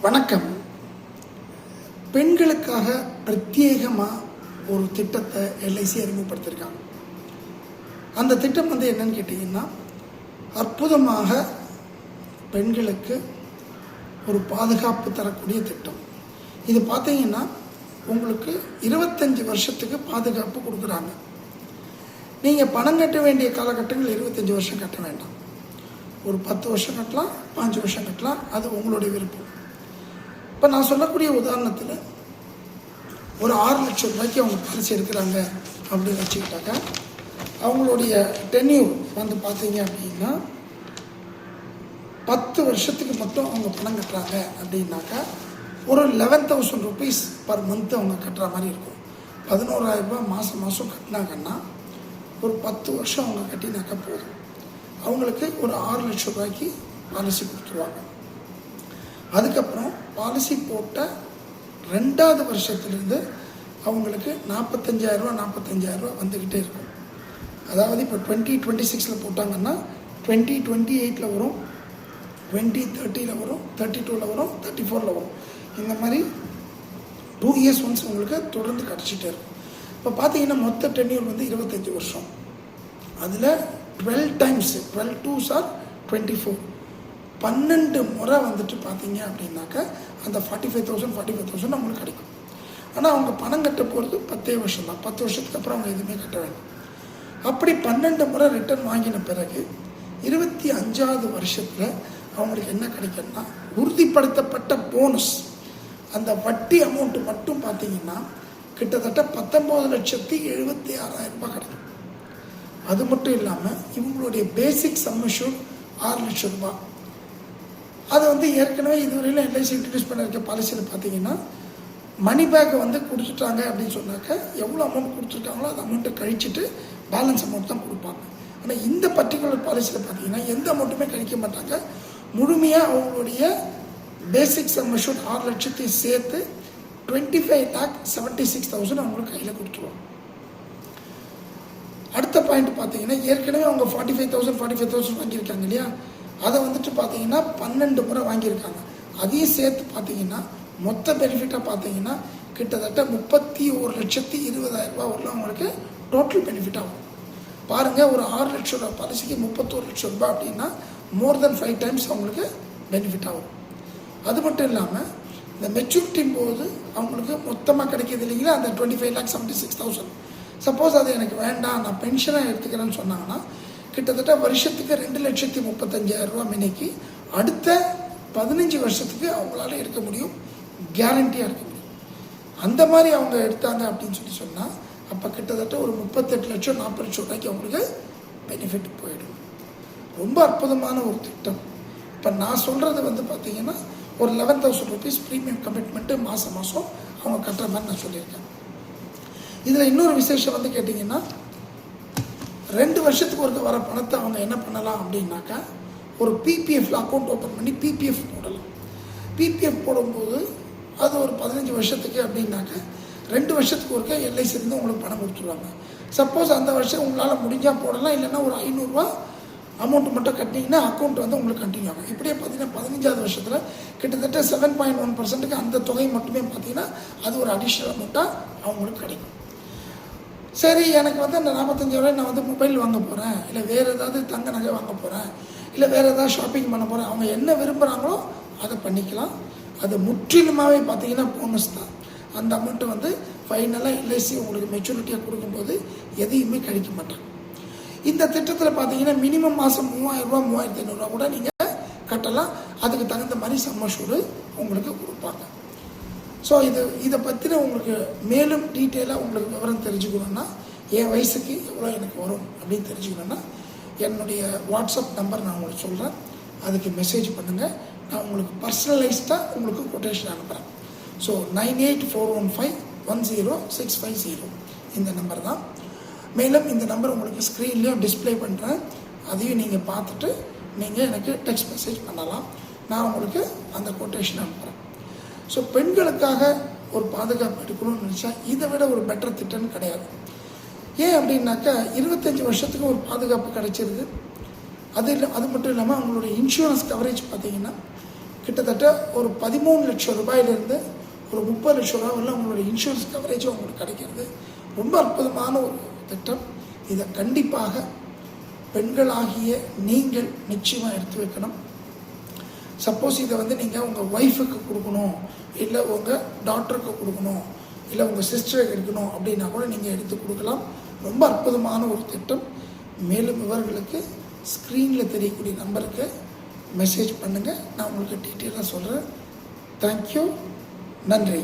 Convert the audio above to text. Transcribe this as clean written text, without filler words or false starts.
வணக்கம். பெண்களுக்காக பிரத்யேகமாக ஒரு திட்டத்தை எல்ஐசி அறிமுகப்படுத்தியிருக்காங்க. அந்த திட்டம் என்னன்னு கேட்டிங்கன்னா, அற்புதமாக பெண்களுக்கு ஒரு பாதுகாப்பு தரக்கூடிய திட்டம். இது பார்த்தீங்கன்னா உங்களுக்கு 25 வருஷத்துக்கு பாதுகாப்பு கொடுக்குறாங்க. நீங்கள் பணம் கட்ட வேண்டிய காலகட்டங்கள் 25 வருஷம் கட்ட வேண்டாம். ஒரு 10 வருஷம் கட்டலாம், 5 வருஷம் கட்டலாம், அது உங்களுடைய விருப்பம். இப்போ நான் சொல்லக்கூடிய உதாரணத்தில் ஒரு 6 லட்சம் ரூபாய்க்கு அவங்க பாலிசி எடுக்கிறாங்க அப்படின்னு வச்சுக்கிட்டாக்கா, அவங்களுடைய டென்யூர் பார்த்தீங்க அப்படின்னா 10 வருஷத்துக்கு மட்டும் அவங்க பணம் கட்டுறாங்க அப்படின்னாக்கா ஒரு 11,000 ருபீஸ் பர் மந்த் அவங்க கட்டுற மாதிரி இருக்கும். 11,000 ரூபாய் மாதம் கட்டினாங்கன்னா ஒரு 10 வருஷம் அவங்க கட்டினாக்கா போதும். அவங்களுக்கு ஒரு 6 லட்சம் ரூபாய்க்கு பாலிசி கொடுத்துருவாங்க. அதுக்கப்புறம் பாலிசி போட்ட 2வது வருஷத்துலேருந்து அவங்களுக்கு 45,000 ரூபா வந்துக்கிட்டே இருக்கும். அதாவது இப்போ 2026 போட்டாங்கன்னா 2028 வரும், 2030 வரும், 32 வரும், 34 வரும். இந்த மாதிரி 2 இயர்ஸ் ஒன்ஸ் உங்களுக்கு தொடர்ந்து கிடச்சிட்டே இருக்கும். இப்போ பார்த்தீங்கன்னா மொத்த டென்யூர் 25 வருஷம். அதில் 12 டைம்ஸ் 12 2s are 24, 12 முறை பார்த்தீங்க அப்படின்னாக்கா அந்த 45,000 அவங்களுக்கு கிடைக்கும். ஆனால் அவங்க பணம் கட்ட போகிறது 10 வருஷம் தான். 10 வருஷத்துக்கு அப்புறம் அவங்க எதுவுமே கட்ட வேண்டாம். அப்படி 12 முறை ரிட்டர்ன் வாங்கின பிறகு 25வது வருஷத்தில் அவங்களுக்கு என்ன கிடைக்கும்னா உறுதிப்படுத்தப்பட்ட போனஸ். அந்த வட்டி அமௌண்ட்டு மட்டும் பார்த்தீங்கன்னா கிட்டத்தட்ட 19,76,000 ரூபாய் கிடைக்கும். அது மட்டும் இல்லாமல் இவங்களுடைய பேசிக் சம் அஷ்யூர்ட் 6 லட்சம் ரூபாய். அது ஏற்கனவே இதுவரையிலும் எல்ஐசி இன்ட்ரடியூஸ் பண்ணியிருக்க பாலிசியில் பார்த்தீங்கன்னா மணி பேக்கை கொடுத்துட்டாங்க அப்படின்னு சொன்னாக்க எவ்வளோ அமௌண்ட் கொடுத்துருக்காங்களோ அந்த அமௌண்ட்டை கழிச்சிட்டு பேலன்ஸ் அமௌண்ட் தான் கொடுப்பாங்க. ஆனால் இந்த பர்டிகுலர் பாலிசியில் பார்த்தீங்கன்னா எந்த அமௌண்ட்டுமே கழிக்க மாட்டாங்க. முழுமையாக அவங்களுடைய பேசிக் சம் அஷ்யூர்ட் 6 லட்சத்தையும் சேர்த்து 25,76,000 அவங்களுக்கு கையில் கொடுத்துருவாங்க. அடுத்த பாயிண்ட் பார்த்தீங்கன்னா ஏற்கனவே அவங்க 45,000 வாங்கியிருக்காங்க இல்லையா, அதை பார்த்தீங்கன்னா 12 முறை வாங்கியிருக்காங்க. அதையும் சேர்த்து பார்த்தீங்கன்னா மொத்த பெனிஃபிட்டாக பார்த்தீங்கன்னா கிட்டத்தட்ட 31,20,000 ரூபா வரலாம் அவங்களுக்கு டோட்டல் பெனிஃபிட் ஆகும். பாருங்கள், ஒரு 6 லட்சம் ரூபா பாலிசிக்கு 31 லட்சம் ரூபாய் அப்படின்னா மோர் தென் 5 டைம்ஸ் அவங்களுக்கு பெனிஃபிட் ஆகும். அது மட்டும் இல்லாமல் இந்த மெச்சூரிட்டின் போது அவங்களுக்கு மொத்தமாக கிடைக்கிது இல்லைங்களா, அந்த 25,76,000. சப்போஸ் அது எனக்கு வேண்டாம், நான் பென்ஷனாக எடுத்துக்கிறேன்னு சொன்னாங்கன்னா கிட்டத்தட்ட வருஷத்துக்கு 2,35,000 ரூபா மினிக்கு அடுத்த 15 வருஷத்துக்கு அவங்களால எடுக்க முடியும், கேரண்டியாக எடுக்க முடியும். அந்த மாதிரி அவங்க எடுத்தாங்க அப்படின்னு சொன்னால் அப்போ கிட்டத்தட்ட ஒரு 38 லட்சம் 40 லட்சம் ரூபாய்க்கு அவங்களுக்கு பெனிஃபிட் போயிடும். ரொம்ப அற்புதமான ஒரு திட்டம். இப்போ நான் சொல்கிறது பார்த்தீங்கன்னா ஒரு 11,000 ருபீஸ் ப்ரீமியம் கமிட்மெண்ட்டு மாதம் அவங்க கட்டுற மாதிரி நான் சொல்லியிருக்கேன். இதில் இன்னொரு விசேஷம் கேட்டிங்கன்னா 2 வருஷத்துக்கு ஒருக்க வர பணத்தை அவங்க என்ன பண்ணலாம் அப்படின்னாக்கா ஒரு பிபிஎஃப்ல அக்கௌண்ட் ஓப்பன் பண்ணி பிபிஎஃப் போடலாம். பிபிஎஃப் போடும்போது அது ஒரு 15 வருஷத்துக்கு அப்படின்னாக்கா 2 வருஷத்துக்கு ஒருக்க எல்ஐசிலேருந்து உங்களுக்கு பணம் கொடுத்துருவாங்க. சப்போஸ் அந்த வருஷம் உங்களால் முடிஞ்சால் போடலாம், இல்லைன்னா ஒரு 500 ரூபா அமௌண்ட்டு மட்டும் கட்டினீங்கன்னா அக்கௌண்ட் உங்களுக்கு கண்டினியூ ஆகும். இப்படியே பார்த்தீங்கன்னா 15வது வருஷத்தில் கிட்டத்தட்ட 7.1% அந்த தொகை மட்டுமே பார்த்தீங்கன்னா அது ஒரு அடிஷ்னல் அமௌண்ட்டாக அவங்களுக்கு கிடைக்கும். சரி, எனக்கு அந்த 45,000 நான் மொபைல் வாங்க போகிறேன், இல்லை வேறு ஏதாவது தங்க நகை வாங்க போகிறேன், இல்லை வேறு ஏதாவது ஷாப்பிங் பண்ண போகிறேன், அவங்க என்ன விரும்புகிறாங்களோ அதை பண்ணிக்கலாம். அது முற்றிலுமாகவே பார்த்தீங்கன்னா போனஸ் தான். அந்த அமௌண்ட்டு ஃபைனலாக எல்ஐசி உங்களுக்கு மெச்சூரிட்டியாக கொடுக்கும்போது எதையுமே கழிக்க மாட்டாங்க. இந்த திட்டத்தில் பார்த்தீங்கன்னா மினிமம் மாதம் 3,000 ரூபா 3,500 ரூபா கூட நீங்கள் கட்டலாம். அதுக்கு தகுந்த மாதிரி சம் அஷ்யூர்டு உங்களுக்கு கொடுப்பாங்க. ஸோ இதை பற்றின உங்களுக்கு மேலும் டீட்டெயிலாக உங்களுக்கு விவரம் தெரிஞ்சுக்கணுன்னா, என் வயசுக்கு எவ்வளோ எனக்கு வரும் அப்படின்னு தெரிஞ்சுக்கணுன்னா என்னுடைய வாட்ஸ்அப் நம்பர் நான் உங்களுக்கு சொல்கிறேன். அதுக்கு மெசேஜ் பண்ணுங்கள். நான் உங்களுக்கு பர்சனலைஸ்டாக உங்களுக்கு கொட்டேஷன் அனுப்புகிறேன். ஸோ 98,415,10,650 இந்த நம்பர் தான். மேலும் இந்த நம்பர் உங்களுக்கு ஸ்க்ரீன்லேயும் டிஸ்பிளே பண்ணுறேன். அதையும் நீங்கள் பார்த்துட்டு நீங்கள் எனக்கு டெக்ஸ்ட் மெசேஜ் பண்ணலாம். நான் உங்களுக்கு அந்த கொட்டேஷன் அனுப்புகிறேன். ஸோ பெண்களுக்காக ஒரு பாதுகாப்பு எடுக்கணும்னு நினச்சா இதை விட ஒரு பெட்டர் திட்டம்னு கிடையாது. ஏன் அப்படின்னாக்கா 25 வருஷத்துக்கு ஒரு பாதுகாப்பு கிடைச்சிருது. அது மட்டும் இல்லாமல் அவங்களுடைய இன்சூரன்ஸ் கவரேஜ் பார்த்தீங்கன்னா கிட்டத்தட்ட ஒரு 13 லட்சம் ரூபாயிலிருந்து ஒரு 30 லட்சம் ரூபாய் வரல உங்களோட இன்சூரன்ஸ் கவரேஜும் உங்களுக்கு கிடைக்கிறது. ரொம்ப அற்புதமான ஒரு திட்டம். இதை கண்டிப்பாக பெண்களாகிய நீங்கள் நிச்சயமாக எடுத்து வைக்கணும். சப்போஸ் இதை வந்து நீங்கள் உங்கள் ஒய்ஃபுக்கு கொடுக்கணும், இல்லை உங்கள் டாக்டருக்கு கொடுக்கணும், இல்லை உங்கள் சிஸ்டருக்கு எடுக்கணும் அப்படின்னா கூட நீங்கள் எடுத்து கொடுக்கலாம். ரொம்ப அற்புதமான ஒரு திட்டம். மேலும் விவரங்களுக்கு ஸ்க்ரீனில் தெரியக்கூடிய நம்பருக்கு மெசேஜ் பண்ணுங்கள். நான் உங்களுக்கு டீட்டெயிலாக சொல்கிறேன். தேங்க்யூ. நன்றி.